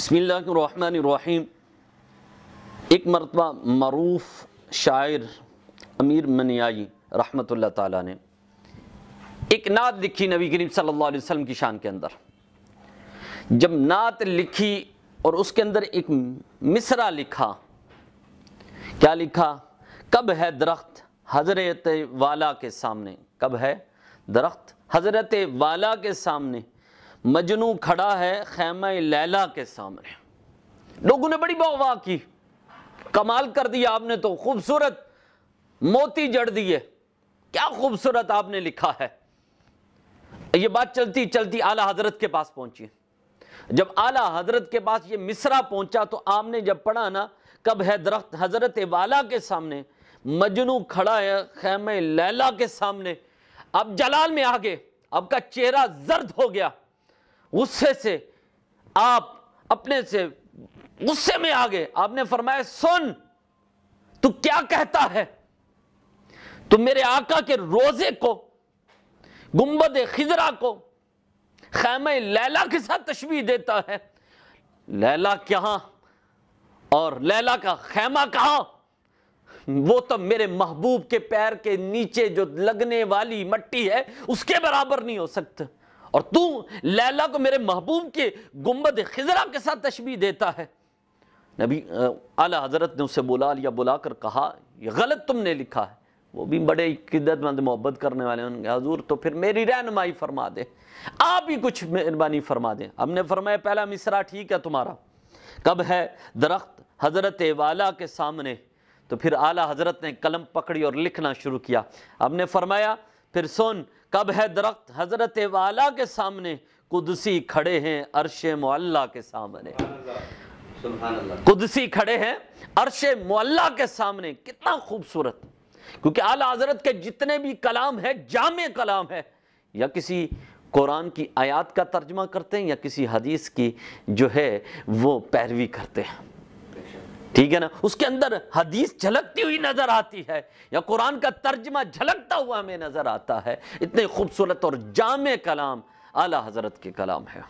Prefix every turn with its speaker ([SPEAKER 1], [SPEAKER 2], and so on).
[SPEAKER 1] बिस्मिल्लाहिर्रहमानिर्रहीम। एक मरतबा मरूफ शायर अमीर मनियाई रहमतुल्लाह ताला ने एक नात लिखी नबी करीम सल्लल्लाहु अलैहि वसल्लम की शान के अंदर। जब नात लिखी और उसके अंदर एक मिसरा लिखा, क्या लिखा? कब है दरख्त हजरत वाला के सामने, कब है दरख्त हजरत वाला के सामने, मजनू खड़ा है खैमा लैला के सामने। लोगों ने बड़ी वाह की, कमाल कर दिया आपने, तो खूबसूरत मोती जड़ दिए, क्या खूबसूरत आपने लिखा है। ये बात चलती चलती आला हजरत के पास पहुंची। जब आला हजरत के पास ये मिसरा पहुंचा तो आपने जब पढ़ा ना, कब है दरख्त हजरत वाला के सामने, मजनू खड़ा है खैमे लैला के सामने, अब जलाल में आ गए, आपका चेहरा जर्द हो गया, गुस्से से आप अपने से गुस्से में आ गए। आपने फरमाया, सुन तू क्या कहता है, तू मेरे आका के रोजे को, गुंबद खिजरा को खैमे लैला के साथ तशबीह देता है। लैला कहां और लैला का खैमा कहां? वो तो मेरे महबूब के पैर के नीचे जो लगने वाली मट्टी है उसके बराबर नहीं हो सकता, और तू लैला को मेरे महबूब के गुंबद खिजरा के साथ तशबीह देता है। नबी आला हजरत ने उसे बुला लिया, बुलाकर कहा, ये गलत तुमने लिखा है। वो भी बड़े इज्जतमंद मोहब्बत करने वाले, उन्होंने कहा, हुजूर तो फिर मेरी रहनुमाई फरमा दे, आप ही कुछ मेहरबानी फरमा दें। हमने फरमाया, पहला मिसरा ठीक है तुम्हारा, कब है दरख्त हजरत वाला के सामने। तो फिर आला हजरत ने कलम पकड़ी और लिखना शुरू किया। हमने फरमाया, फिर सुन, कब है दरख्त हजरत वाला के सामने, कुदसी खड़े हैं अर्शे मुअल्ला के सामने। कुदसी खड़े हैं अर्शे मुअल्ला के सामने। कितना खूबसूरत, क्योंकि आला हजरत के जितने भी कलाम है जामे कलाम है, या किसी कुरान की आयत का तर्जमा करते हैं या किसी हदीस की जो है वो पैरवी करते हैं, ठीक है ना। उसके अंदर हदीस झलकती हुई नजर आती है या कुरान का तर्जमा झलकता हुआ हमें नजर आता है। इतने खूबसूरत और जामे कलाम आला हजरत के कलाम है।